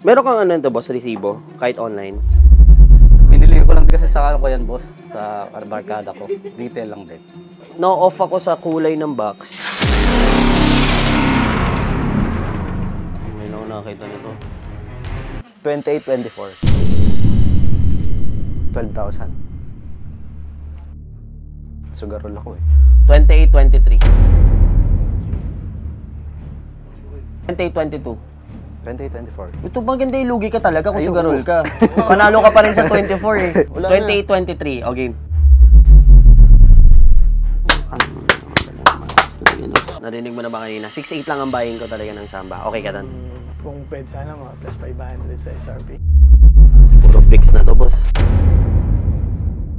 Meron kang ano ito, boss, resibo? Kahit online? Binili ko lang kasi sa ano ko yan, boss. Sa barkada ko. Retail lang din. No-off ako sa kulay ng box. May lang ako nakakita nito. 28-24. 12,000. Sugarol ako eh. 28-23. 28-22. 28-24. Ito maganda yung lugi ka talaga kung sugarol ka. Panalo ka pa rin sa 24 eh. 28-23. O game. Narinig mo na ba kanina? 6'8 lang ang buying ko talaga ng Samba. Okay ka doon? Kung pwede sana mga plus 500 sa SRP. Puro bricks na to, boss.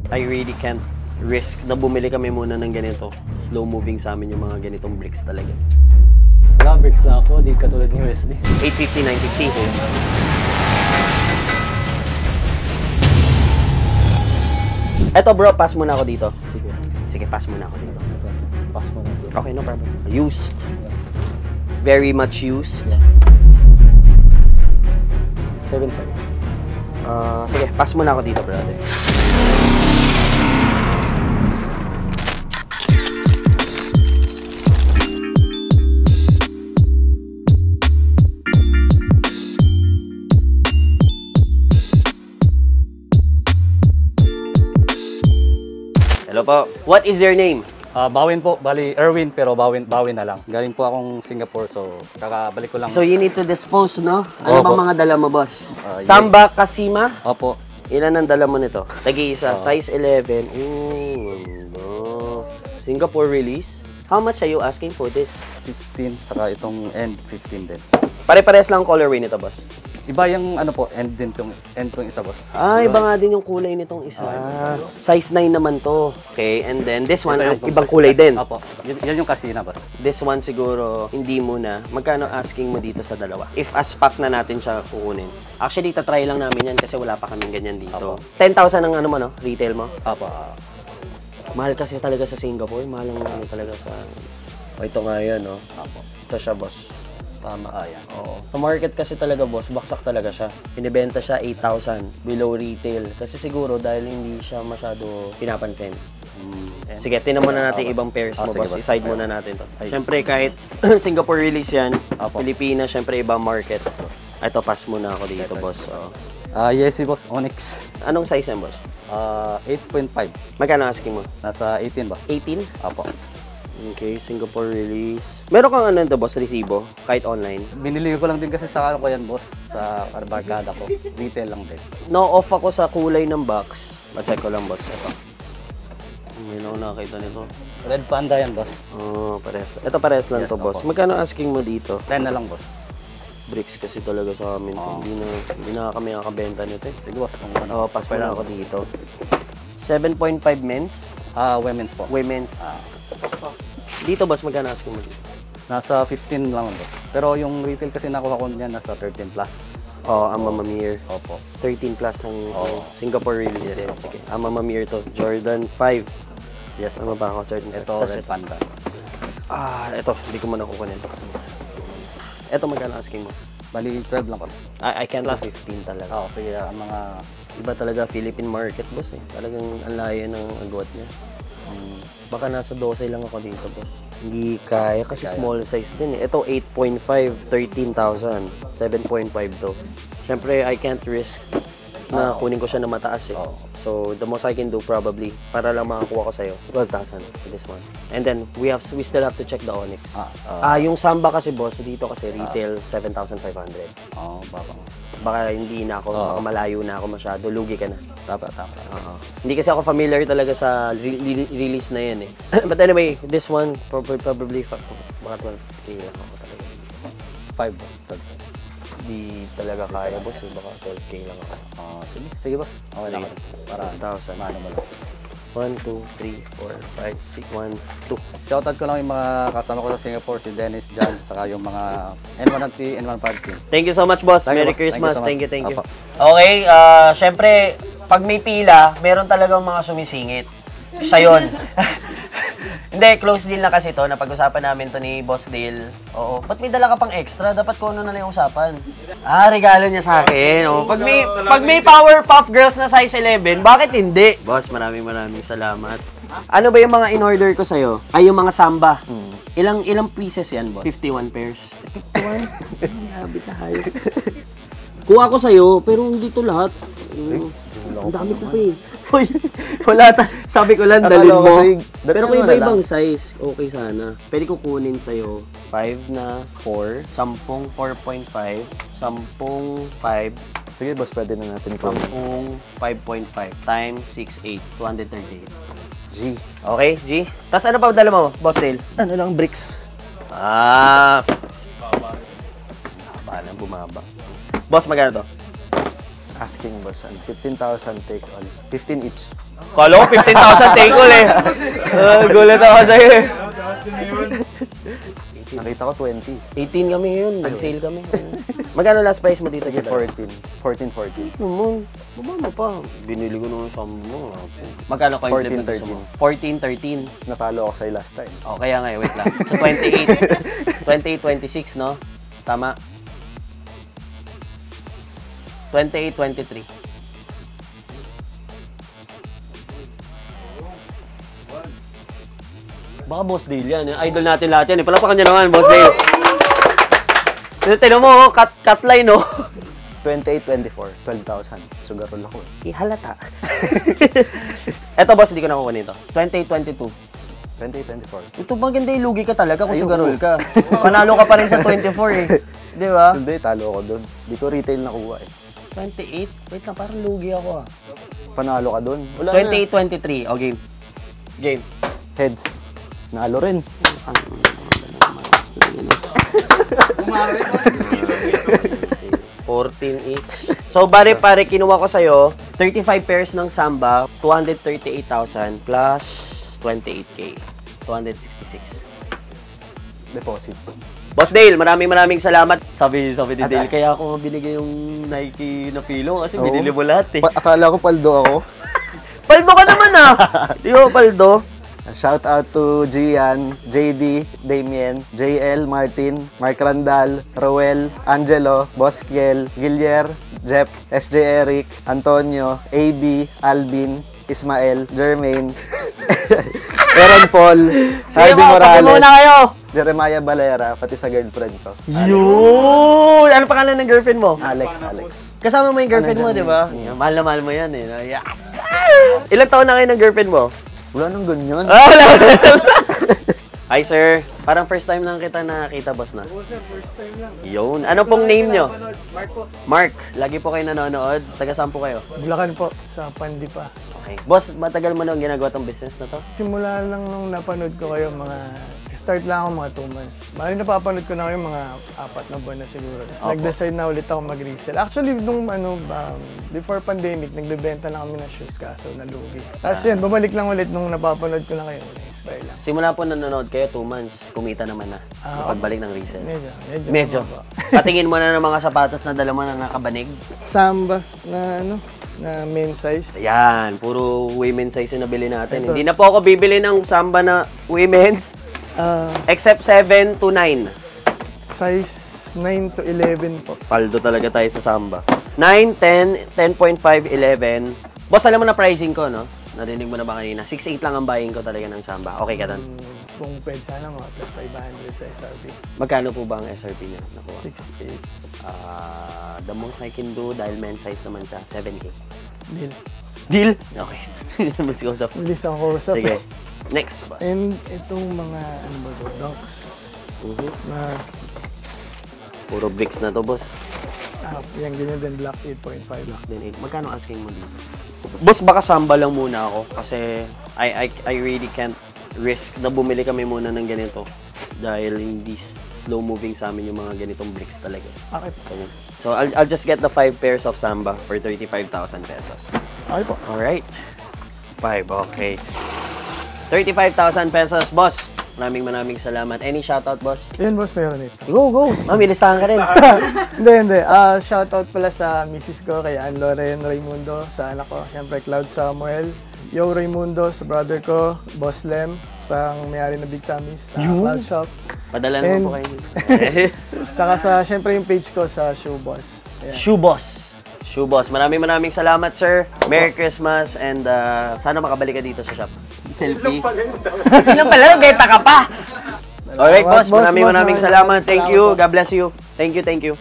I really can't risk na bumili kami muna ng ganito. Slow moving sa amin yung mga ganitong bricks talaga. Wala, bricks lang ako. Di katulad ni USD. 850, 950. Eto bro, pass muna ako dito. Sige. Sige, pass muna ako dito. Pass mo na. Okay, no problem. Used. Very much used. 7.5. Sige, pass muna ako dito, brother. Hello po. What is your name? Bawin po. Bali, Erwin, pero bawin na lang. Galing po akong Singapore, so kakabalik ko lang. So you need to dispose, no? Ano Opo. bang mga dala mo, boss? Samba Kasima? Opo. Ilan ang dala mo nito? Tag-iisa, size 11. Singapore release. How much are you asking for this? 15, saka itong end 15 din. Pare-pares lang colorway nito, boss. Iba yung ano po, end din tong isa, boss. Iba nga din yung kulay nitong isa. Size 9 naman to. Okay, and then this one, ibang kulay din. Opo. Yan yung kasina, boss. This one siguro, hindi muna. Magkano asking mo dito sa dalawa? If as pack na natin siya kukunin. Actually, tatry lang namin yan kasi wala pa kaming ganyan dito. 10,000 ang ano mo, no? Retail mo? Opo. Mahal kasi talaga sa Singapore. Mahal ang ano talaga sa... ito nga yan, no? Opo. Ito siya, boss. Tama. Yan. Oo. Sa market kasi talaga, boss, baksak talaga siya. Pinibenta siya 8,000 below retail. Kasi siguro dahil hindi siya masyado pinapansin. Sige, tinan muna natin ibang pairs mo, sige, boss. boss. I-side muna natin to. Siyempre, kahit Singapore release yan, Pilipinas, siyempre ibang market. Ito, pass muna ako dito, boss. Yes, boss. Onyx. Anong size yan, boss? 8.5. Magkano asking mo? Nasa 18, boss. 18? Opo. Okay, Singapore release. Meron kang ano ito, boss, resibo? Kahit online? Binili ko lang din kasi sa ano ko yan, boss. Sa barkada ko. Retail lang din. No-off ako sa kulay ng box. Ma-check ko lang, boss. Ito. Hindi na ako nakakita nito. Red Panda yan, boss. Pares. Ito pares lang to, boss. Magkano asking mo dito? 10 na lang, boss. Bricks kasi talaga sa amin. Hindi na kami nakakabenta nito eh. Sige, boss. Kung ano. Pass pa lang ako dito. 7.5 men's? Women's po. Women's. Dito, boss, magkano asking mo dito? Nasa 15 lang, boss. Pero yung retail kasi nakuha ko niyan, nasa 13 plus. Ang Mama Mir. Opo. 13 plus ang Singapore release din. Sige. Ang Mama Mir to. Jordan 5. Yes. Ano ba ako? Jordan 5. Ito, Red Panda. Ito. Hindi ko muna kukunin ito. Ito, magkano asking mo? Bali, 12 lang, boss. I can't do 15 talaga. Kaya ang mga... Iba talaga Philippine market, boss eh. Talagang ang layo ng agwat niya. Baka nasa 12 lang ako dito, boss. Hindi kaya kasi small size din eh. Ito 8.5, 13,000. 7.5 to. Siyempre, I can't risk na kunin ko siya na mataas eh. So, the most I can do probably, para lang makakuha ko sa'yo, 12,000 for this one. And then, we still have to check the Onyx. Yung Samba kasi, boss, dito kasi retail 7,500. Baka hindi na ako, baka malayo na ako masyado, lugi ka na. Tama. Hindi kasi ako familiar talaga sa release na yan eh. But anyway, this one, probably, baka 12K lang ako talaga. 5, boss. Di talaga kaya, boss. Baka 12K lang ako. Sige, boss. Okay lang. Para 1,000. Maano mo lang. 1, 2, 3, 4, 5, 6, 1, 2. Shoutout ko lang yung mga kasama ko sa Singapore, si Dennis, John, saka yung mga N1T, N150. Thank you so much, boss. Thank you, Merry boss. Christmas. Thank you so Thank you. much. Okay, syempre, pag may pila, meron talagang mga sumisingit. Siya yun. Hindi, close deal na kasi to. Napag-usapan namin to ni Boss Dale. Oo. Ba't may dala ka pang extra? Dapat ko ano na lang yung usapan. Regalo niya sa akin. Oh. Pag may Powerpuff Girls na size 11, bakit hindi? Boss, maraming salamat. Ano ba yung mga in-order ko sa'yo? Ay, yung mga samba. Ilang pieces yan, boss? 51 pairs. 51? Grabe na hayop. Kuha ko sa'yo, pero hindi to lahat. Ang dami ko pa eh. Uy, wala sabi ko lang, dalhin mo. Pero kung iba-ibang size, okay sana. Pwede ko kunin sa'yo 5 na 4, 10 4.5, 10 5, Sige, boss, pwede na natin ito. 10 5.5 times 6, 8, 238. G. Okay, G? Tapos ano pa dala mo, Boss Dale? Ano lang, bricks. Bumaba. Boss, magkano to? Asking, boss. 15,000 take all. 15 each. Kala ko 15,000 take all eh. Gulat ako sa'yo eh. Nakita ko 20. 18 kami ngayon, nag-sale kami. Magkano last price mo dito? Sige, sa 14. 14, 14. Baba pa. Binili ko nung sa mo. Magkano coin flip na gusto mo? 14, 13. Natalo ako sa'yo last time. O, kaya nga, wait lang. So, 28. 28, 26, no? Tama. 28, 23. Baka Boss Dale yan. Idol natin lahat yan. Palapakan niya naman, Boss Dale. Tinan mo, cut line, no? 28, 24. 12,000. Sugarol ako eh. Halata. Eto, boss, hindi ko nakuha nito. 28, 22. 28, 24. Ito maganda yung lugi ka talaga kung sugarol ka. Panalo ka pa rin sa 24 eh. Di ba? Hindi, talo ako doon. Di ko retail nakuha eh. 28? Wait lang, parang lugi ako ah. Panalo ka doon. 28, 23. O, game. Game. Heads. Nalo rin. 14 each. So, pare, kinuha ko sa'yo 35 pairs ng Samba, 238,000 plus 28K. 266. Deposit. Boss Dale, maraming salamat. Sabi ni Dale, kaya ako binigay yung Nike na pilong kasi binili mo lahat eh. Akala ko paldo ako. Paldo ka naman ah! Di ba, paldo? Shout out to Gian, JD, Damien, JL, Martin, Mark Randal, Roel, Angelo, Bosquiel, Gilier, Jeff, SJ Eric, Antonio, AB, Alvin, Ismael, Jermaine, Aaron Paul, Harvey Morales, muna kayo! Jeremiah Valera, pati sa girlfriend ko. Yun! Ano pangalan ng girlfriend mo? Alex. Kasama mo yung girlfriend mo, di ba? Mahal na mahal mo yan eh. Yes! Ilang taon na kayo ng girlfriend mo? Wala nang ganyan. Wala! Hi sir, parang first time lang kita nakita, boss na. Oo sir, first time lang. Yun. Ano pong name nyo? Mark po. Mark. Lagi po kayo nanonood. Taga saan po kayo? Bulacan po, sa Pandipa. Okay. Boss, matagal mo nang ginagawa tong business na to? Simula lang nung napanood ko kayo, start lang ako mga 2 months. Bali napapanood ko na kayo mga 4 na buwan na siguro. Tapos nag-decide na ulit ako mag-resell. Actually, nung before pandemic, nagbebenta na kami ng shoes kaso nalugi. Tapos yun, bumalik lang ulit nung napapanood ko na kayo. Na-inspire lang. Simula po nanonood kayo, 2 months, kumita naman na. Pagbalik ng resell. Medyo. Patingin mo na ng mga sapatos na dala mo na nakabanig. Samba na na men's size. Ayan, puro women's size yung nabili natin. Hindi na po ako bibili ng Samba na women's. Except 7 to 9. Size 9 to 11 po. Paldo talaga tayo sa Samba. 9, 10, 10.5, 11. Boss, alam mo na pricing ko, no? Narinig mo na ba kanina? 6.8 lang ang buying ko talaga ng Samba. Okay ka doon? Kung pwede sana mga plus 500 sa SRP. Magkano po ba ang SRP niya? Nakuha? 6.8. The most I can do, dahil men's size naman siya, 7K. Deal. Deal? Okay. Mas kausap. Bilis ang kausap. Sige. Next. Boss. And itong mga, dunks na, Puro bricks na to, boss. yung ganyan din, black 8.5. Then 8. Magkano asking mo dito? Boss, baka Samba lang muna ako kasi I really can't risk na bumili kami muna ng ganito dahil hindi slow moving sa amin yung mga ganitong bricks talaga. Okay. So I'll just get the 5 pairs of Samba for 35,000 pesos. Okay po. Alright. 5, okay. 35,000 pesos, boss. Maraming salamat. Any shoutout, boss? Yun, boss, meron ito. Go! May listahan ka rin. Hindi. Shoutout pala sa misis ko, kay Ann Loren Raimundo, sa anak ko, siyempre Cloud Samuel, Yo Raimundo, sa brother ko, Boss Lem, sa may-ari na Big Tammy's, sa Cloud Shop. Padala naman And- po kayo. Saka sa, syempre yung page ko sa Shoe Boss. Ayan. Shoe Boss. Shoe Boss. Maraming salamat, sir. Merry Christmas and sana makabalik ka dito sa shop. Selfie. Ilang pala, beta ka pa. Alright, boss. Maraming salamat. Thank you. God bless you. Thank you.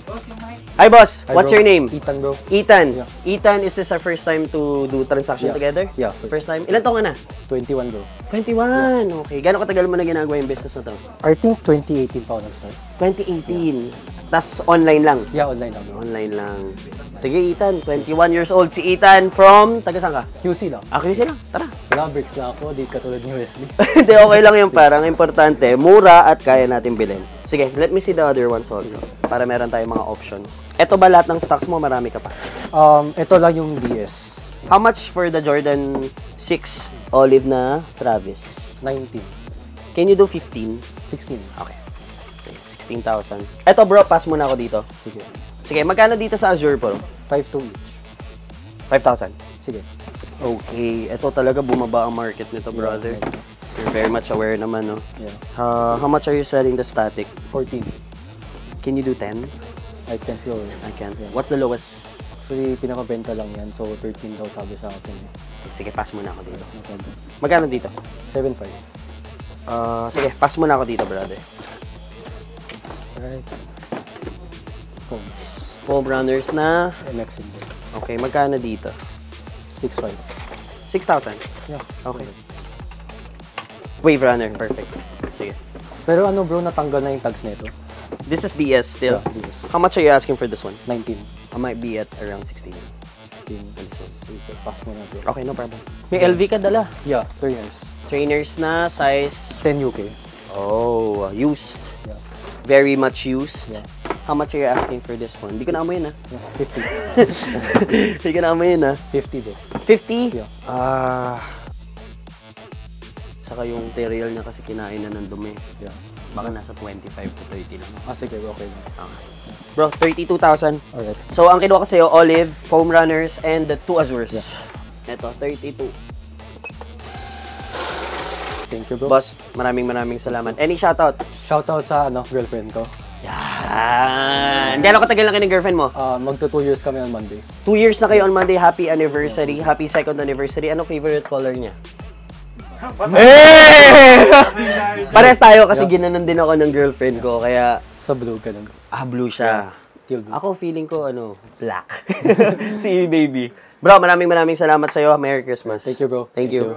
Hi, boss. What's your name? Ethan, bro. Ethan. Ethan, is this our first time to do transaction together? Yeah. First time? Ilan taon ka na? 21, bro. 21. Okay. Gano'ng katagal mo na ginagawa yung business na to? I think 2018 pa ako nag-start. 2018. Tas online lang? Yeah, online lang, bro. Online lang. Sige, Ethan. 21 years old. Si Ethan from... Taga saan ka? QC lang. Accuracy lang. Tara. Wala, bricks na ako. Di katulad ni Wesley. Hindi, okay lang yung parang importante. Mura at kaya natin bilhin. Sige, let me see the other ones also. Para meron tayong mga options. Ito ba lahat ng stocks mo? Marami ka pa. Ito lang yung DS. How much for the Jordan 6 olive na Travis? 19. Can you do 15? 16. Okay. 16,000. Ito bro, pass muna ako dito. Sige. Sige, magkano dito sa Azure Pro? 5-2 each. 5,000. Sige. Okay. Ito talaga bumaba ang market nito, brother. You're very much aware naman, no? Yeah. How much are you selling the static? 14. Can you do 10? I can't go. I can't. What's the lowest? Actually, pinakabenta lang yan. So, 13 daw sabi sa akin. Sige, pass muna ako dito. No problem. Magkano dito? 7-5. Sige, pass muna ako dito, brother. Alright. Phones. Foam runners na. MX in there. Okay, magkano dito? 6-5. 6,000. Yeah. Okay. Wave runner, perfect. Sige. Pero ano bro, natanggal na yung tags nito. This is DS still. Yeah, DS. How much are you asking for this one? 19. I might be at around 16. 15. Pass mo na bro. Okay, no problem. May LV ka dala. Yeah, trainers. Trainers na size. 10 UK. Oh, used. Yeah. Very much used. Yeah. How much are you asking for this one? Hindi ko na amoy na. Yeah, 50. Hindi ko na amoy na. 50 bro. 50? Yeah. Saka yung material niya kasi kinain na ng dumi. Yeah. Baka nasa 25 to 30 lang. Sige, okay lang. Bro, 32,000. Alright. So, ang kinuha ko sa'yo, olive, foam runners, and the 2 Azures. Ito, 32. Thank you bro. Boss, maraming salamat. Any shoutout? Shoutout sa girlfriend ko. Yan! Gano'ng katagal na kayo ng girlfriend mo? Magto 2 years kami on Monday. 2 years na kayo on Monday. Happy anniversary. Happy second anniversary. Anong favorite color niya? Pares tayo kasi ginanon din ako ng girlfriend ko. Kaya, Sa blue, ganun. blue siya. Teal blue. Ako feeling ko, black. Si baby. Bro, maraming salamat sa'yo. Merry Christmas. Thank you bro. Thank you.